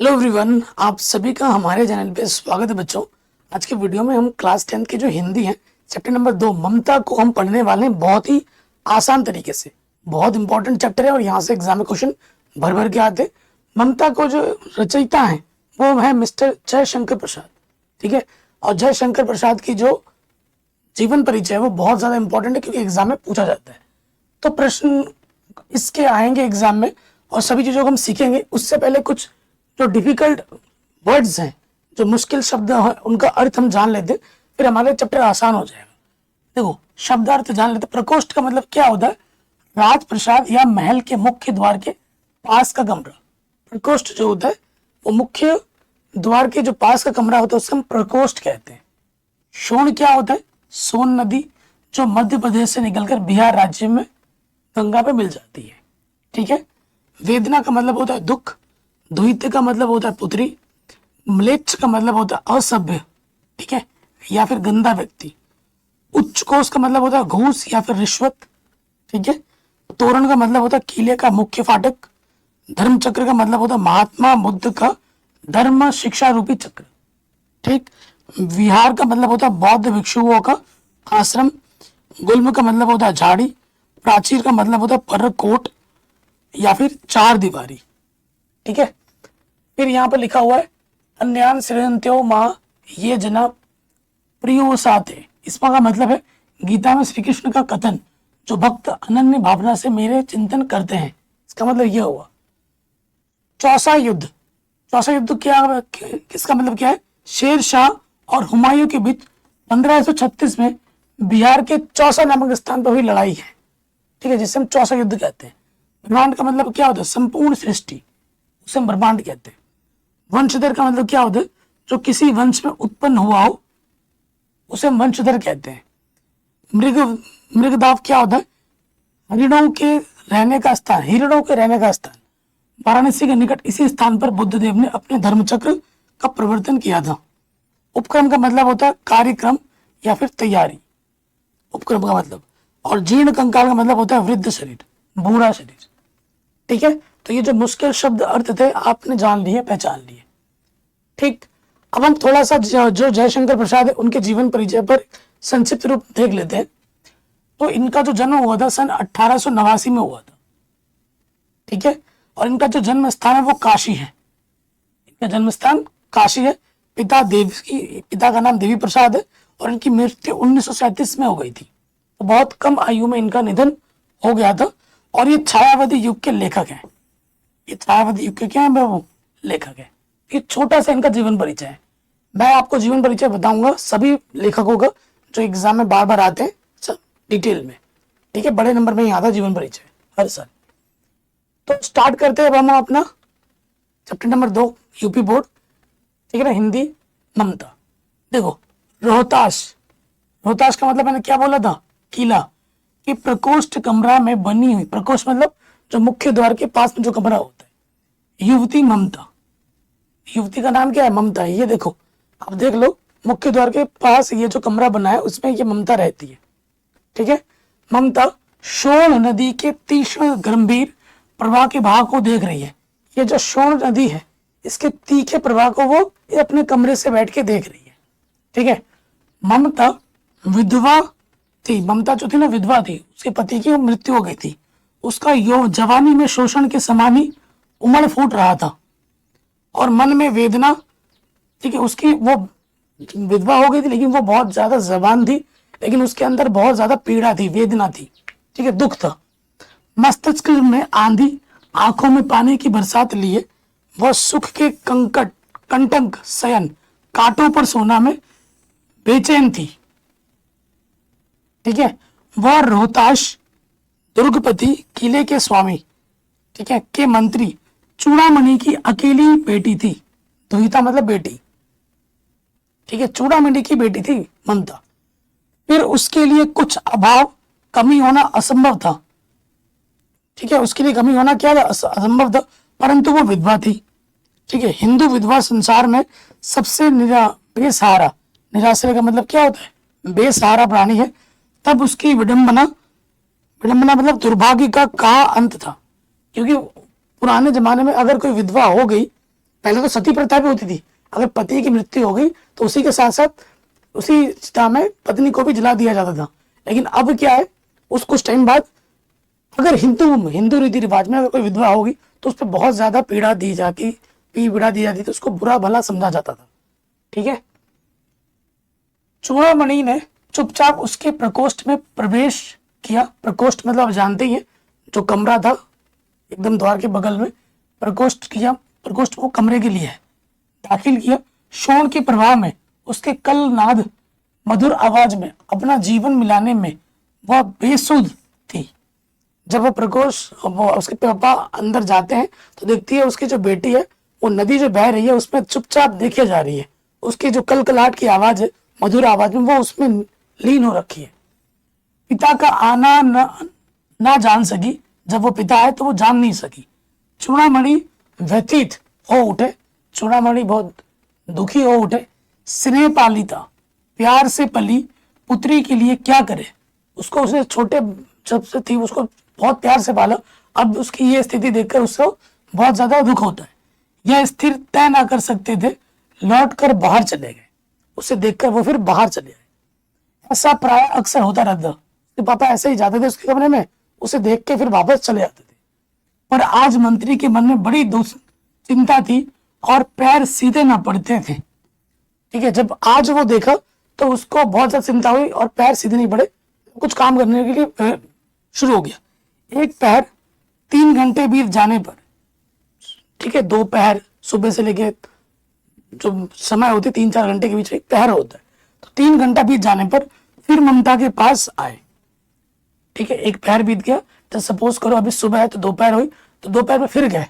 Hello everyone, आप सभी का हमारे चैनल पे स्वागत है बच्चों। आज के वीडियो में हम क्लास 10 की जो हिंदी है चैप्टर नंबर 2 ममता को हम पढ़ने वाले हैं बहुत ही आसान तरीके से। बहुत इंपॉर्टेंट चैप्टर है और यहाँ से एग्जाम में क्वेश्चन भर भर के आते हैं। ममता को जो रचयिता है वो है मिस्टर जयशंकर प्रसाद, ठीक है। और जयशंकर प्रसाद की जो जीवन परिचय है वो बहुत ज्यादा इंपॉर्टेंट है क्योंकि एग्जाम में पूछा जाता है। तो प्रश्न इसके आएंगे एग्जाम में और सभी चीजों को हम सीखेंगे। उससे पहले कुछ जो डिफिकल्ट वर्ड्स हैं, जो मुश्किल शब्द हैं, उनका अर्थ हम जान लेते, फिर हमारे चैप्टर आसान हो जाएगा। देखो, शब्दार्थ जान लेते। प्रकोष्ठ का मतलब क्या होता है? राजप्रसाद या महल के मुख्य द्वार के पास का कमरा। प्रकोष्ठ जो होता है वो मुख्य द्वार के जो पास का कमरा होता है उसे हम प्रकोष्ठ कहते हैं। शोण क्या होता है? सोन नदी जो मध्य प्रदेश से निकलकर बिहार राज्य में गंगा पे मिल जाती है, ठीक है। वेदना का मतलब होता है दुख। द्वित्य का मतलब होता है पुत्री। म्लेच्छ का मतलब होता है असभ्य, ठीक है, या फिर गंदा व्यक्ति। उच्च कोष का मतलब होता है घूस या फिर रिश्वत, ठीक है। तोरण का मतलब होता है किले का मुख्य फाटक। धर्म चक्र का मतलब होता है महात्मा बुद्ध का धर्म शिक्षा रूपी चक्र, ठीक। विहार का मतलब होता है बौद्ध भिक्षुओं का आश्रम। गुल्म का मतलब होता है झाड़ी। प्राचीर का मतलब होता है परकोट या फिर चार दीवारी, ठीक है। फिर यहाँ पर लिखा हुआ है अन्यान श्रेयन्त्यो माँ ये जना प्रियो साथे। इसका का मतलब है गीता में श्री कृष्ण का कथन, जो भक्त अनन्य भावना से मेरे चिंतन करते हैं। इसका मतलब यह हुआ। चौसा युद्ध। चौसा युद्ध क्या, किसका मतलब क्या है? शेर शाह और हुमायूं के बीच 1536 में बिहार के चौसा नामक स्थान पर हुई लड़ाई है, ठीक है, जिसे हम चौसा युद्ध कहते हैं। ब्रह्मांड का मतलब क्या होता है? संपूर्ण सृष्टि, उसे हम ब्रह्मांड कहते हैं। वंशधर का मतलब क्या होता है? जो किसी वंश में उत्पन्न हुआ हो उसे हम वंशधर कहते हैं। मृगदाव क्या होता है? हिरणों के रहने का स्थान, हिरणों के रहने का स्थान। वाराणसी के निकट इसी स्थान पर बुद्ध देव ने अपने धर्मचक्र का प्रवर्तन किया था। उपक्रम का मतलब होता है कार्यक्रम या फिर तैयारी, उपक्रम का मतलब। और जीर्ण कंकाल का मतलब होता है वृद्ध शरीर, बूढ़ा शरीर, ठीक है। तो ये जो मुश्किल शब्द अर्थ थे आपने जान लिए, पहचान लिए, ठीक। अब हम थोड़ा सा जो जयशंकर प्रसाद है उनके जीवन परिचय पर संक्षिप्त रूप देख लेते हैं। तो इनका जो जन्म हुआ था सन 1889 में हुआ था, ठीक है। और इनका जो जन्म स्थान है वो काशी है। इनका जन्म स्थान काशी है। पिता का नाम देवी प्रसाद है और इनकी मृत्यु 1937 में हो गई थी। तो बहुत कम आयु में इनका निधन हो गया था। और ये छायावादी युग के लेखक हैं। ये छायावादी युग के क्या है? वो लेखक है। ये छोटा सा इनका जीवन परिचय है। मैं आपको जीवन परिचय बताऊंगा सभी लेखकों का जो एग्जाम में बार बार आते हैं, सब डिटेल में, ठीक है। बड़े नंबर में ही आता है जीवन परिचय हर साल। तो स्टार्ट करते हैं अब हम अपना चैप्टर नंबर 2 यूपी बोर्ड, ठीक है ना, हिंदी ममता। देखो, रोहतास। रोहतास का मतलब मैंने क्या बोला था? किला। कि प्रकोष्ठ कमरा में बनी हुई, प्रकोष्ठ मतलब जो मुख्य द्वार के पास में जो कमरा होता है। युवती ममता। युवती का नाम क्या है? ममता। ये देखो, आप देख लो, मुख्य द्वार के पास ये जो कमरा बना है उसमें ये ममता रहती है, ठीक है। ममता शोण नदी के तीक्ष्ण गंभीर प्रवाह के भाग को देख रही है। ये जो शोण नदी है इसके तीखे प्रवाह को वो अपने कमरे से बैठ के देख रही है, ठीक है। ममता विधवा थी। ममता जो थी ना, विधवा थी, उसके पति की मृत्यु हो गई थी। उसका यौवन जवानी में शोषण के समान ही उमड़ फूट रहा था और मन में वेदना, ठीक है। उसकी वो विधवा हो गई थी लेकिन वो बहुत ज्यादा जवान थी, लेकिन उसके अंदर बहुत ज्यादा पीड़ा थी, वेदना थी, ठीक है, दुख था। मस्तिष्क में आंधी, आंखों में पानी की बरसात लिए वह सुख के कंटक शयन, कांटों पर सोना में बेचैन थी, ठीक है। वह रोहतास दुर्गपति किले के स्वामी, ठीक है, के मंत्री चूड़ामणि की अकेली बेटी थी। दुहिता मतलब बेटी, ठीक है। चूड़ामणि की बेटी थी ममता। फिर उसके लिए कुछ अभाव, कमी होना असंभव था, ठीक है। उसके लिए कमी होना क्या था? असंभव था, परंतु वो विधवा थी, ठीक है। हिंदू विधवा संसार में सबसे बेसहारा, निराश्रय का मतलब क्या होता है? बेसहारा प्राणी है। तब उसकी विडंबना मतलब दुर्भाग्य का अंत था, क्योंकि पुराने जमाने में अगर कोई विधवा हो गई पहले तो सती प्रथा भी होती थी, अगर पति की मृत्यु हो गई तो उसी के साथ साथ उसी चिता में पत्नी को भी जला दिया जाता था। लेकिन अब क्या है, उस कुछ टाइम बाद अगर हिंदू रीति रिवाज में अगर कोई विधवा होगी तो उस पर बहुत ज्यादा पीड़ा दी जाती तो उसको बुरा भला समझा जाता था। ठीक है, चूड़ामणि ने चुपचाप उसके प्रकोष्ठ में प्रवेश किया। प्रकोष्ठ मतलब आप जानते ही हैं, जो कमरा था एकदम द्वार के बगल में प्रकोष्ठ किया। प्रकोष्ठ वो कमरे के लिए है। दाखिल किया। शोण के प्रवाह में उसके कल नाद मधुर आवाज में अपना जीवन मिलाने में वह बेसुध थी। जब वो प्रकोष्ठ उसके पापा अंदर जाते हैं तो देखती है उसकी जो बेटी है वो नदी जो बह रही है उसमें चुपचाप देखे जा रही है। उसकी जो कलकलाहट की आवाज है, मधुर आवाज में, वो उसमें लीन हो रखी है। पिता का आना ना जान सकी। जब वो पिता है तो वो जान नहीं सकी। चूड़ामणि व्यथित हो उठे। चूड़ामणि बहुत दुखी हो उठे। स्नेह पालिता, प्यार से पली पुत्री के लिए क्या करे। उसको उसने छोटे जब से थी उसको बहुत प्यार से पाला। अब उसकी ये स्थिति देखकर उसको बहुत ज्यादा दुख होता है। यह स्थिर तय ना कर सकते थे, लौट कर बाहर चले गए। उसे देखकर वो फिर बाहर चले गए। ऐसा प्राय अक्सर होता रहता। उसके पापा ऐसे ही जाते थे उसके कमरे में, उसे देख के फिर वापस चले जाते थे। पर आज मंत्री के मन में बड़ी चिंता थी और पैर सीधे ना पड़ते थे। ठीक है, जब आज वो देखा तो उसको बहुत ज्यादा चिंता हुई और पैर सीधे नहीं पड़े। कुछ काम करने के लिए शुरू हो गया। एक पैर 3 घंटे बीत जाने पर, ठीक है, दोपहर सुबह से लेके जो समय होती 3-4 घंटे के बीच एक पहर होता है, तो 3 घंटा बीत जाने पर फिर ममता के पास आए। ठीक है, एक पहर बीत गया तो सपोज करो अभी सुबह है तो दोपहर हुई, तो दोपहर में फिर गए।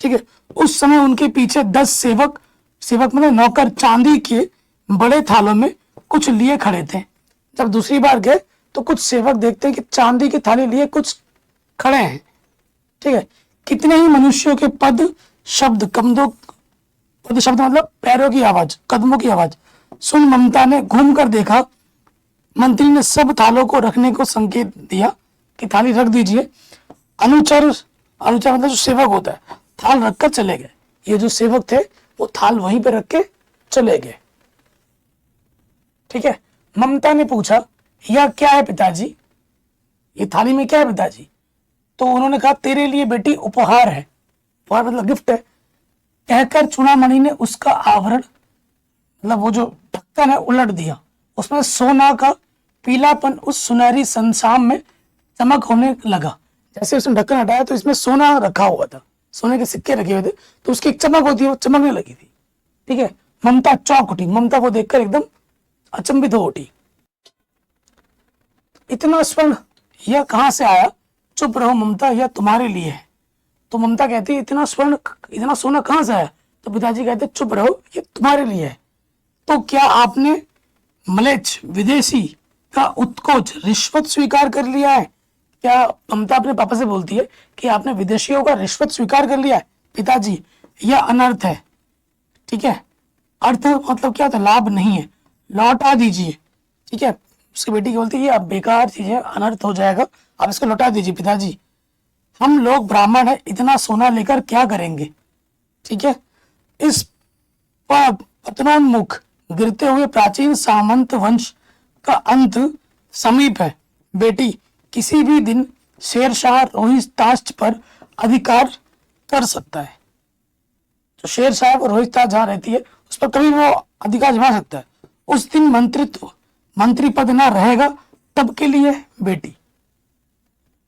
ठीक है, उस समय उनके पीछे 10 सेवक मतलब नौकर चांदी के बड़े थालों में कुछ लिए खड़े थे। जब दूसरी बार गए तो कुछ सेवक देखते हैं कि चांदी की थाली लिए कुछ खड़े हैं। ठीक है, कितने ही मनुष्यों के पद शब्द मतलब पैरों की आवाज, कदमों की आवाज सुन ममता ने घूम कर देखा। मंत्री ने सब थालों को रखने को संकेत दिया कि थाली रख दीजिए। अनुचर मतलब जो सेवक होता है, थाल रखकर चले गए। ये जो सेवक थे वो थाल वहीं पे रख के चले गए। ठीक है, ममता ने पूछा यह क्या है पिताजी, ये थाली में क्या है पिताजी? तो उन्होंने कहा तेरे लिए बेटी उपहार है। उपहार मतलब गिफ्ट है। कहकर चूड़ामणि ने उसका आवरण मतलब वो जो ढक्कन है उलट दिया। उसमें सोना का पीलापन उस सुनहरी संसाम में चमक होने लगा। जैसे उसने ढक्कन हटाया तो इसमें सोना रखा हुआ था, सोने के सिक्के रखे हुए थे, तो उसकी एक चमक होती है, वो चमकने लगी थी। ठीक है, ममता चौंक उठी। ममता को देखकर एकदम अचंभित हो उठी। इतना स्वर्ण यह कहां से आया? चुप रहो ममता, यह तुम्हारे लिए है। तो ममता कहती है इतना सोना कहां से आया? तो पिताजी कहते चुप रहो, ये तुम्हारे लिए है। तो क्या आपने मलेच्छ विदेशी का उत्कोच रिश्वत स्वीकार कर लिया है? क्या ममता अपने पापा से बोलती है कि आपने विदेशियों का रिश्वत स्वीकार कर लिया है? पिताजी यह अनर्थ है। ठीक है, अर्थ मतलब क्या होता है? लाभ नहीं है, लौटा दीजिए। ठीक है, उसकी बेटी बोलती है ये अब बेकार चीज है, अनर्थ हो जाएगा, आप इसको लौटा दीजिए। पिताजी हम लोग ब्राह्मण है, इतना सोना लेकर क्या करेंगे? ठीक है, इस पतनोन्मुख गिरते हुए प्राचीन सामंत वंश का अंत समीप है। बेटी किसी भी दिन शेरशाह रोहिताश्च पर अधिकार कर सकता है। तो शेरशाह और रोहिताश जहां रहती है उस पर कभी वो अधिकार जमा सकता है। उस दिन मंत्री पद ना रहेगा, तब के लिए बेटी।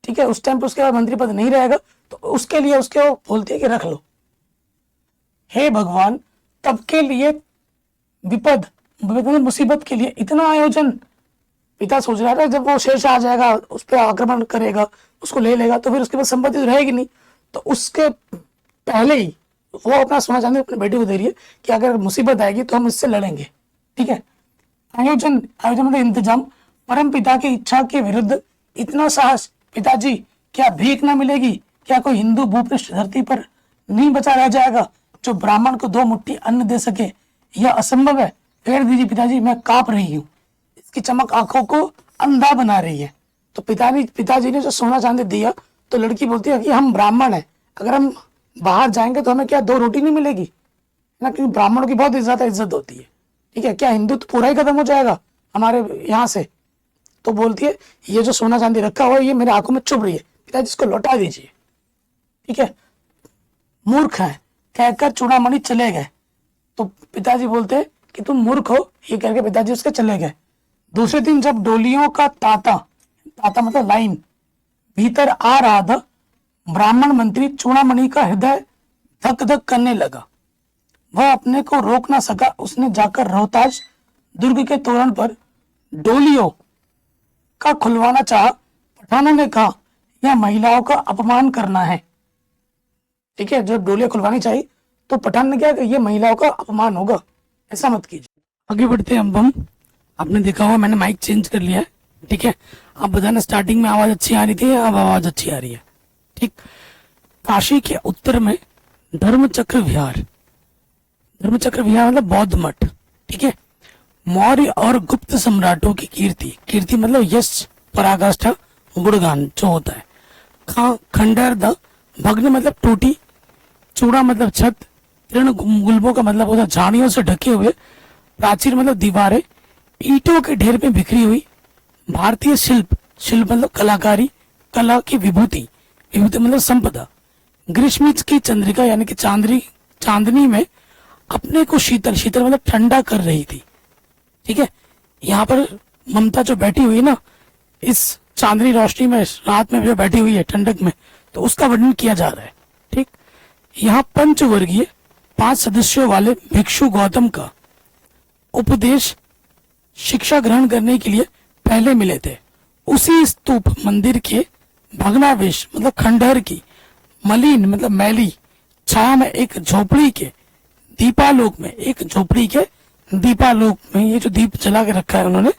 ठीक है, उस टाइम पर उसके बाद मंत्री पद नहीं रहेगा तो उसके लिए उसके वो बोलती है कि रख लो। हे भगवान, तब के लिए विपद मुसीबत के लिए इतना आयोजन। पिता सोच रहा था जब वो शेरशाह आ जाएगा, उस पर आक्रमण करेगा, उसको ले लेगा, तो फिर उसके पास संपत्ति तो रहेगी नहीं। तो उसके पहले ही वो अपना सोना चांदी अपने बेटे को दे रही है कि अगर मुसीबत आएगी तो हम इससे लड़ेंगे। ठीक है, आयोजन मतलब इंतजाम। परम पिता की इच्छा के विरुद्ध इतना साहस। पिताजी क्या भीख ना मिलेगी? क्या कोई हिंदू भूपृष्ठ धरती पर नहीं बचा रह जाएगा जो ब्राह्मण को 2 मुट्ठी अन्न दे सके? यह असंभव है। फेर दीजिए पिताजी, मैं कांप रही हूँ। इसकी चमक आंखों को अंधा बना रही है। तो पिताजी ने जो सोना चांदी दिया तो लड़की बोलती है कि हम ब्राह्मण हैं, अगर हम बाहर जाएंगे तो हमें क्या 2 रोटी नहीं मिलेगी? ना, क्योंकि ब्राह्मणों की बहुत ज्यादा इज्जत होती है। ठीक है, क्या हिंदुत्व पूरा ही खत्म हो जाएगा हमारे यहाँ से? तो बोलती है ये जो सोना चांदी रखा हुआ है ये मेरे आंखों में चुभ रही है, पिताजी इसको लौटा दीजिए। ठीक है, मूर्ख है कहकर चूड़ामणि चले गए। तो पिताजी बोलते कि तुम मूर्ख हो, ये कहकर पिताजी उसके चले गए। दूसरे दिन जब डोलियों का तांता, तांता मतलब लाइन, भीतर आ रहा था, ब्राह्मण मंत्री चूड़ामणि का हृदय धक धक करने लगा। वह अपने को रोक ना सका। उसने जाकर रोहतास दुर्ग के तोरण पर डोलियों का खुलवाना चाहा। पठानों ने कहा यह महिलाओं का अपमान करना है। ठीक है, जब डोलियां खुलवानी चाहिए तो पठान ने क्या, ये महिलाओं का अपमान होगा, ऐसा मत कीजिए। आगे बढ़ते हैं। अब हम, आपने देखा होगा मैंने माइक चेंज कर लिया है। ठीक है, आप बताना स्टार्टिंग में आवाज अच्छी आ रही थी, अब आवाज अच्छी आ रही है? ठीक। काशी के उत्तर में धर्मचक्र विहार, धर्मचक्र विहार मतलब बौद्ध मठ। ठीक है, मौर्य और गुप्त सम्राटों की कीर्ति, कीर्ति मतलब यश, पराकाष्ठा, गुणगान जो होता है। खंडर द, भग्न मतलब टूटी, चूड़ा मतलब छत, तृण गुल्बों का मतलब होता है झाड़ियों से ढके हुए, प्राचीर मतलब दीवारें, ईंटों के ढेर में बिखरी हुई। भारतीय शिल्प, शिल्प मतलब कलाकारी, कला की विभूति, विभूति मतलब संपदा। ग्रीष्म की चंद्रिका यानी कि चांदनी में अपने को शीतल, शीतल मतलब ठंडा कर रही थी। ठीक है, यहाँ पर ममता जो बैठी हुई है ना, इस चांदनी रोशनी में रात में जो बैठी हुई है ठंडक में, तो उसका वर्णन किया जा रहा है। ठीक, यहाँ पंचवर्गीय 5 सदस्यों वाले भिक्षु गौतम का उपदेश शिक्षा ग्रहण करने के लिए पहले मिले थे। उसी स्तूप मंदिर के भग्नावेश मतलब खंडहर की मलिन मतलब मैली छाया में एक झोपड़ी के दीपालोक में, एक झोपड़ी के दीपालोक में, ये जो दीप जला के रखा है उन्होंने,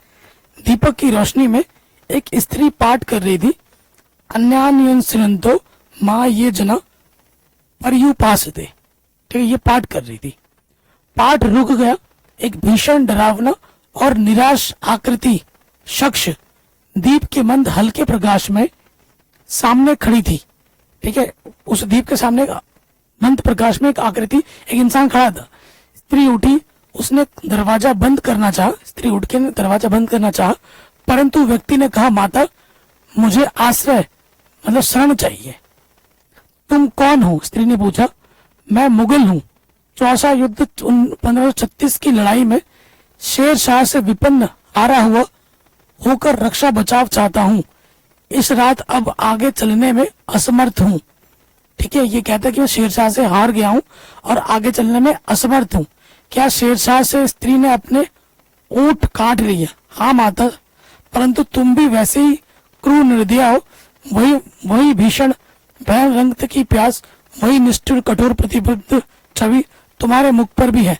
दीपक की रोशनी में एक स्त्री पाठ कर रही थी। अन्यान्यंसरंतो माँ ये जना पर्युपास थे। ठीक है, ये पाठ कर रही थी। पाठ रुक गया। एक भीषण डरावना और निराश आकृति शख्स दीप के मंद हल्के प्रकाश में सामने खड़ी थी। ठीक है, उस दीप के सामने मंद प्रकाश में एक आकृति, एक इंसान खड़ा था। स्त्री उठी, उसने दरवाजा बंद करना चाहा, स्त्री उठ के दरवाजा बंद करना चाहा, परंतु व्यक्ति ने कहा माता मुझे आश्रय मतलब शरण चाहिए। तुम कौन हो? स्त्री ने पूछा। मैं मुगल हूँ। चौसा युद्ध 1536 की लड़ाई में शेर शाह से विपन्न हारा हुआ होकर रक्षा बचाव चाहता हूँ। इस रात अब आगे चलने में असमर्थ हूँ। ठीक है, ये कहता है कि मैं शेरशाह से हार गया हूँ और आगे चलने में असमर्थ हूँ। क्या शेरशाह से स्त्री ने अपने ऊंट काट रही है? हाँ माता, परंतु तुम भी वैसे ही क्रूर निर्दया हो। वही भीषण भय, रंगत की प्यास, वही निष्ठुर कठोर प्रतिबद्ध छवि तुम्हारे मुख पर भी है।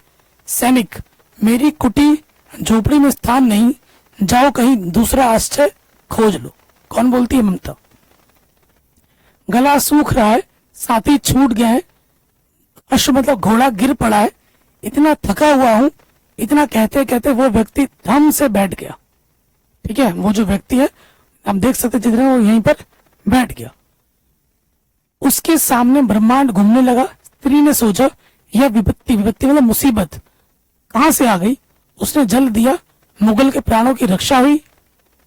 सैनिक, मेरी कुटी झोपड़ी में स्थान नहीं, जाओ कहीं दूसरा आश्रय खोज लो। कौन बोलती है? ममता। गला सूख रहा है, साथी छूट गए हैं, अश्व मतलब घोड़ा गिर पड़ा है, इतना थका हुआ हूं। इतना कहते कहते वो व्यक्ति धम से बैठ गया। ठीक है, वो जो व्यक्ति है आप देख सकते चित्र, वो यहीं पर बैठ गया। उसके सामने ब्रह्मांड घूमने लगा। स्त्री ने सोचा यह विपत्ति, विपत्ति मतलब मुसीबत कहां से आ गई। उसने जल दिया, मुगल के प्राणों की रक्षा हुई।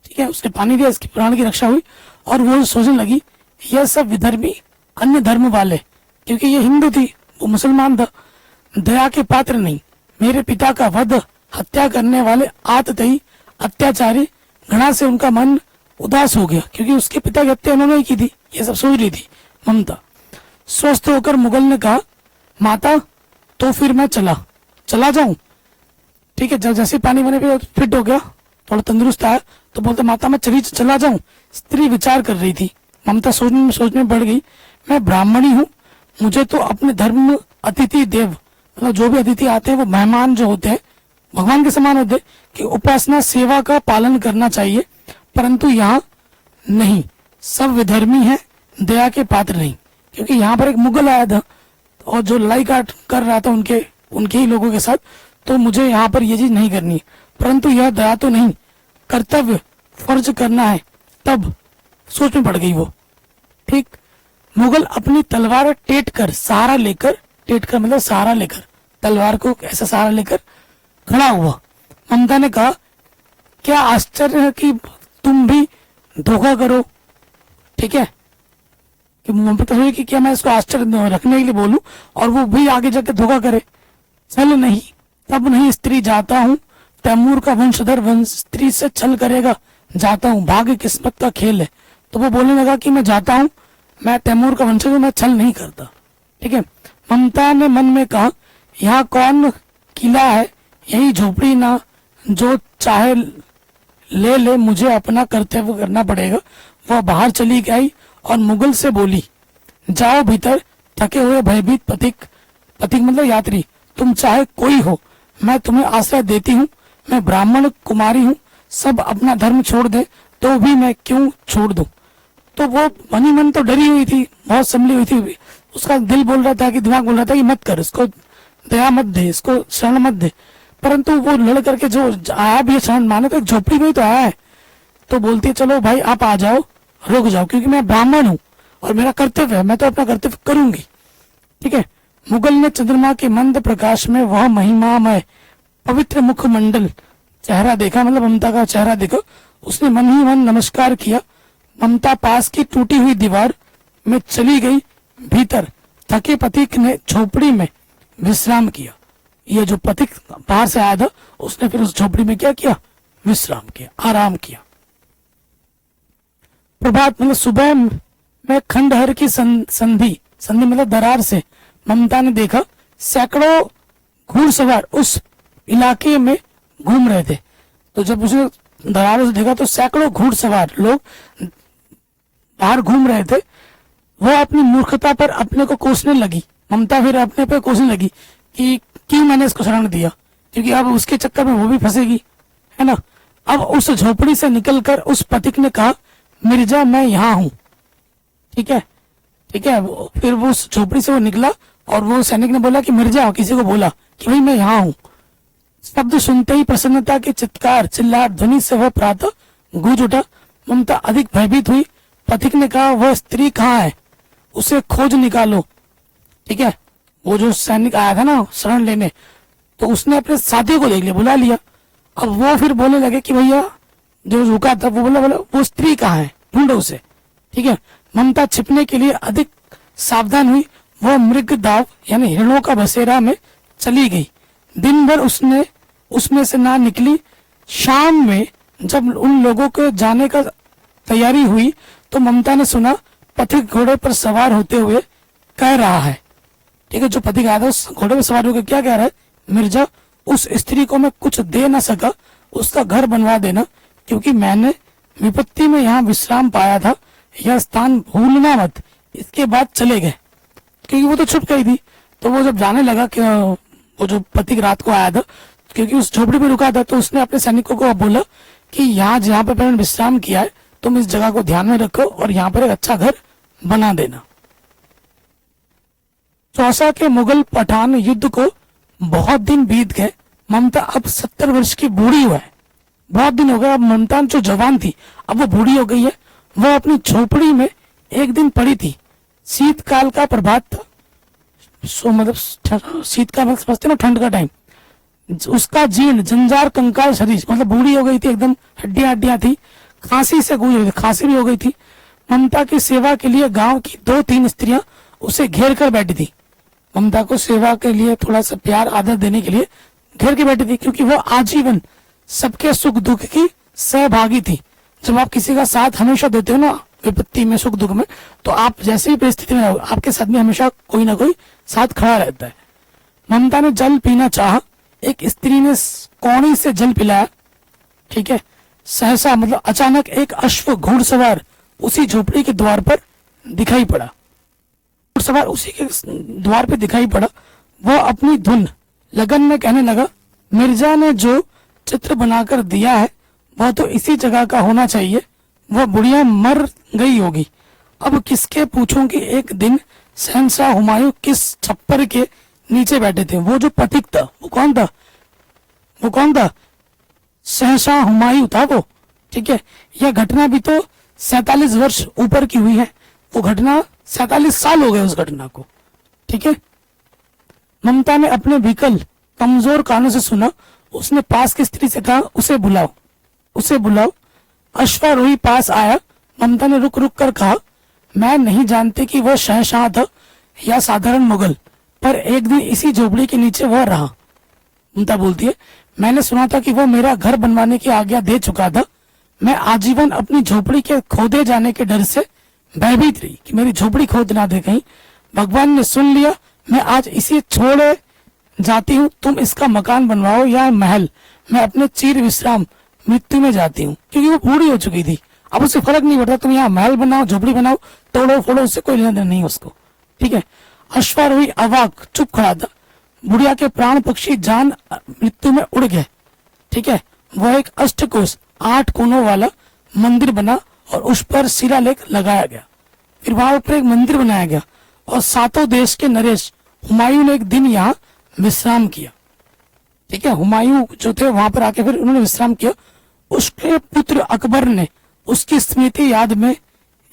ठीक है, उसने पानी दिया, इसके प्राण की रक्षा हुई। और वो सोचने लगी यह सब विधर्मी अन्य धर्म वाले, क्योंकि ये हिंदू थी वो मुसलमान था, दया के पात्र नहीं। मेरे पिता का वध, हत्या करने वाले आतताई अत्याचारी, घृणा से उनका मन उदास हो गया, क्योंकि उसके पिता की हत्या उन्होंने ही की थी। ये सब सोच रही थी ममता। स्वस्थ होकर मुगल ने कहा माता तो फिर मैं चला जाऊं। ठीक है, जब जैसे पानी बने पे फिट हो गया, थोड़ा तंदुरुस्त आया, तो बोलते माता मैं चला जाऊं। स्त्री विचार कर रही थी। ममता सोचने बढ़ गई, मैं ब्राह्मणी हूँ, मुझे तो अपने धर्म अतिथि देव मतलब जो भी अतिथि आते हैं वो मेहमान जो होते हैं भगवान के समान होते हैं, कि उपासना सेवा का पालन करना चाहिए, परंतु यहाँ नहीं, सब विधर्मी है, दया के पात्र नहीं। क्योंकि यहाँ पर एक मुगल आया था और जो लड़ाई काट कर रहा था उनके ही लोगों के साथ, तो मुझे यहाँ पर ये चीज नहीं करनी है, परंतु यह दया तो नहीं, कर्तव्य फर्ज करना है। तब सोच में पड़ गई वो। ठीक, मुगल अपनी तलवार टेट कर मतलब सहारा लेकर तलवार को ऐसा सहारा लेकर खड़ा हुआ। ममता ने कहा, क्या आश्चर्य है कि तुम भी धोखा करो। ठीक है, कि ममता हुई कि क्या मैं इसको आश्चर्य रखने के लिए बोलूं और वो भी आगे जाके धोखा करे। चल नहीं, तब नहीं स्त्री जाता हूं, तैमूर का वंशधर वंश स्त्री से छल करेगा, जाता हूं, भाग्य किस्मत का खेल है। तो वो बोलने लगा कि मैं जाता हूं, मैं तैमूर का वंशज हूं, मैं छल नहीं करता। ठीक है, ममता ने मन में कहा, यहाँ कौन किला है, यही झोपड़ी ना, जो चाहे ले ले, मुझे अपना कर्तव्य करना पड़ेगा। वह बाहर चली गई और मुगल से बोली, जाओ भीतर, थके हुए भयभीत पथिक, पथिक मतलब यात्री, तुम चाहे कोई हो, मैं तुम्हें आश्रय देती हूँ। मैं ब्राह्मण कुमारी हूँ, सब अपना धर्म छोड़ दे तो भी मैं क्यों छोड़ दूं। तो वो मनी मन तो डरी हुई थी, बहुत संभली हुई थी। उसका दिल बोल रहा था कि दिमाग बोल रहा था कि मत कर, इसको दया मत दे, इसको शरण मत दे। परंतु वो लड़ करके जो आया भी शरण माने तो एक झोपड़ी में ही तो आया है। तो बोलती है, चलो भाई आप आ जाओ, रुक जाओ, क्योंकि मैं ब्राह्मण हूँ और मेरा कर्तव्य है, मैं तो अपना कर्तव्य करूंगी। ठीक है, मुगल ने चंद्रमा के मंद प्रकाश में वह महिमामय पवित्र मुखमंडल चेहरा देखा, मतलब ममता का चेहरा देखा। उसने मन ही मन नमस्कार किया। ममता पास की टूटी हुई दीवार में चली गई भीतर। थके पथिक ने झोपड़ी में विश्राम किया। ये जो पथिक बाहर से आया था, उसने फिर उस झोपड़ी में क्या किया, विश्राम किया, आराम किया। प्रभात मतलब सुबह में खंडहर की संधि मतलब दरार से ममता ने देखा सैकड़ों घुड़सवार उस इलाके में घूम रहे थे। तो जब उसने दरारों से देखा तो सैकड़ों घुड़सवार लोग बाहर घूम रहे थे। वह अपनी मूर्खता पर अपने को कोसने लगी। ममता फिर अपने पे कोसने लगी कि क्यों मैंने इसको शरण दिया, क्योंकि अब उसके चक्कर में वो भी फंसेगी, है ना। अब उस झोपड़ी से निकलकर उस पथिक ने कहा, मिर्जा मैं यहाँ हूँ। ठीक है, ठीक है। फिर वो उस झोपड़ी से वो निकला और वो सैनिक ने बोला कि मिर्जा, किसी को बोला कि भाई मैं यहाँ हूँ। शब्द सुनते ही प्रसन्नता के चित्कार चिल्लाहट ध्वनि से वह प्रातः गूंज उठा। ममता अधिक भयभीत हुई। पथिक ने कहा, वह स्त्री कहाँ है, उसे खोज निकालो। ठीक है, वो जो सैनिक आया था ना शरण लेने, तो उसने अपने साथी को देख लिया, बुला लिया। अब वो फिर बोलने लगे कि भैया जो रुका था वो बोला वो स्त्री कहाँ है, ढूंढो उसे। ठीक है, ममता छिपने के लिए अधिक सावधान हुई। वह मृग दाव यानी हिरणों का बसेरा में चली गई। दिन भर उसने उसमें से ना निकली। शाम में जब उन लोगों के जाने का तैयारी हुई तो ममता ने सुना पथिक घोड़े पर सवार होते हुए कह रहा है। ठीक है, जो पथिक आया था उस घोड़े पर सवार होकर क्या कह रहा है, मिर्जा उस स्त्री को मैं कुछ दे ना सका, उसका घर बनवा देना, क्योंकि मैंने विपत्ति में यहाँ विश्राम पाया था। यह स्थान भूलना मत। इसके बाद चले गए, क्योंकि वो तो छुप गई थी। तो वो जब जाने लगा कि वो जो पथिक रात को आया था, क्योंकि उस झोपड़ी में रुका था, तो उसने अपने सैनिकों को बोला कि यहाँ जहाँ पे मैंने विश्राम किया है, तुम इस जगह को ध्यान में रखो और यहाँ पर एक अच्छा घर बना देना। चौसा के मुगल पठान युद्ध को बहुत दिन बीत गए। ममता अब 70 वर्ष की बूढ़ी हुआ है, बहुत दिन हो गए। अब ममता जो जवान थी अब वो बूढ़ी हो गई है। वह अपनी झोपड़ी में एक दिन पड़ी थी। शीतकाल का प्रभात था। मतलब शीतकाल मतलब समझते ना, ठंड का टाइम। उसका जीर्ण जंजार कंकाल शरीर, मतलब बूढ़ी हो गई थी, एकदम हड्डियां हड्डियां थी, खांसी से गूंज रही थी, खांसी भी हो गई थी। ममता की सेवा के लिए गांव की 2-3 स्त्रियां उसे घेर कर बैठी थी। ममता को सेवा के लिए थोड़ा सा प्यार आदर देने के लिए घेर के बैठी थी, क्योंकि वो आजीवन सबके सुख दुख की सहभागी थी। जब आप किसी का साथ हमेशा देते हो ना, विपत्ति में सुख दुख में, तो आप जैसे भी परिस्थिति में हो, आपके साथ में हमेशा कोई ना कोई साथ खड़ा रहता है। ममता ने जल पीना चाहा। एक स्त्री ने कौड़ी से जल पिलाया। ठीक है, सहसा मतलब अचानक एक अश्व घुड़सवार उसी झोपड़ी के द्वार पर दिखाई पड़ा। घुड़सवार उसी के द्वार पर दिखाई पड़ा। वह अपनी धुन लगन में कहने लगा, मिर्जा ने जो चित्र बनाकर दिया है वह तो इसी जगह का होना चाहिए। वह बुढ़िया मर गई होगी, अब किसके पूछूं कि एक दिन शहंशाह हुमायूं किस छप्पर के नीचे बैठे थे। वो जो पथिक था वो कौन था, वो कौन था, शहंशाह हुमायूं था वो। ठीक है, यह घटना भी तो 47 वर्ष ऊपर की हुई है। वो घटना 47 साल हो गए उस घटना को। ठीक है, ममता ने अपने विकल कमजोर कानों से सुना। उसने पास की स्त्री से कहा, उसे बुलाओ, उसे बुलाओ। अश्वारोही पास आया। ममता ने रुक रुक कर कहा, मैं नहीं जानती कि वह शहशाह था या साधारण मुगल, पर एक दिन इसी झोपड़ी के नीचे वह रहा। ममता बोलती है, मैंने सुना था कि वह मेरा घर बनवाने की आज्ञा दे चुका था। मैं आजीवन अपनी झोपड़ी के खोदे जाने के डर से भयभीत रही कि मेरी झोपड़ी खोद ना दे कहीं। भगवान ने सुन लिया, मैं आज इसे छोड़े जाती हूँ। तुम इसका मकान बनवाओ या महल, मैं अपने चीर विश्राम मृत्यु में जाती हूँ। क्योंकि वो बूढ़ी हो चुकी थी, अब उसे फर्क नहीं पड़ता तुम यहाँ महल बनाओ, झोपड़ी बनाओ, तोड़ो फोड़ो, उससे कोई लेना देना नहीं उसको। ठीक है। अश्वारोही अवाक चुप खड़ा था। बुढ़िया के प्राण पक्षी जान मृत्यु में उड़ गए। ठीक है। वह एक अष्टकोश 8 कोनों वाला मंदिर बना और उस पर शिलालेख लगाया गया। फिर वहां पर एक मंदिर बनाया गया और 7 देश के नरेश हुमायूं ने एक दिन यहाँ विश्राम किया। ठीक है। हुमायूं जो थे वहां पर आके फिर उन्होंने विश्राम किया। उसके पुत्र अकबर ने उसकी स्मृति याद में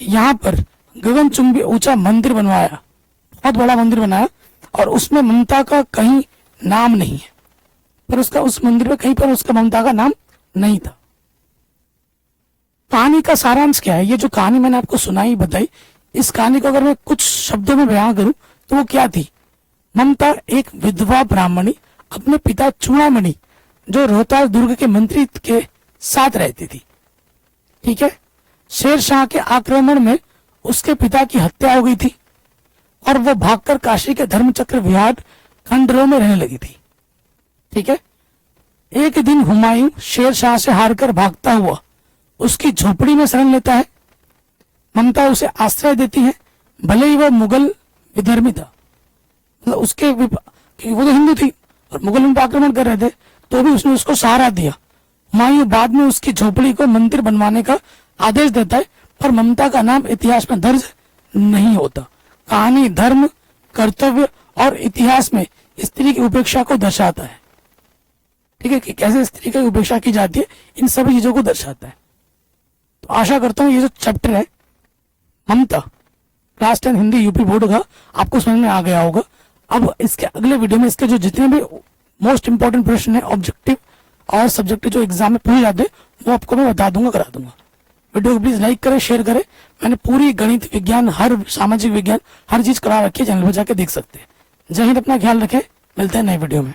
यहाँ पर गगनचुंबी ऊंचा मंदिर बनवाया, बहुत बड़ा मंदिर बनाया, और उसमें ममता का कहीं नाम नहीं है। पर उसका उस मंदिर में कहीं पर उसका ममता का नाम नहीं था। कहानी का सारांश क्या है? ये जो कहानी मैंने आपको सुनाई बताई, इस कहानी को अगर मैं कुछ शब्दों में बयां करूं तो वो क्या थी? ममता एक विधवा ब्राह्मणी अपने पिता चूड़ामणि जो रोहतास दुर्ग के मंत्री के साथ रहती थी। ठीक है। शेर शाह के आक्रमण में उसके पिता की हत्या हो गई थी और वो भागकर काशी के धर्मचक्र विहार खंडरों में रहने लगी थी। ठीक है। एक दिन हुमायूं शेर शाह से हारकर भागता हुआ उसकी झोपड़ी में शरण लेता है। ममता उसे आश्रय देती है, भले ही वह मुगल विधर्मी था, मतलब उसके क्योंकि वो तो हिंदू थी और मुगल उन पर आक्रमण कर रहे थे, तो भी उसने उसको सहारा दिया। हुमायूं बाद में उसकी झोपड़ी को मंदिर बनवाने का आदेश देता है, पर ममता का नाम इतिहास में दर्ज नहीं होता। कहानी धर्म, कर्तव्य और इतिहास में स्त्री की उपेक्षा को दर्शाता है। ठीक है, कि कैसे स्त्री की उपेक्षा की जाती है, इन सभी चीजों को दर्शाता है। तो आशा करता हूँ ये जो चैप्टर है ममता क्लास 10 हिंदी यूपी बोर्ड का आपको समझ में आ गया होगा। अब इसके अगले वीडियो में इसके जो जितने भी मोस्ट इंपोर्टेंट प्रश्न है ऑब्जेक्टिव और सब्जेक्टिव जो एग्जाम में पूछे जाते हैं वो आपको मैं बता दूंगा, करा दूंगा। वीडियो को प्लीज लाइक करें, शेयर करें। मैंने पूरी गणित, विज्ञान, हर सामाजिक विज्ञान हर चीज करा रखी है, चैनल पर जाके देख सकते हैं। जय हिंद, अपना ख्याल रखें, मिलते हैं नए वीडियो में।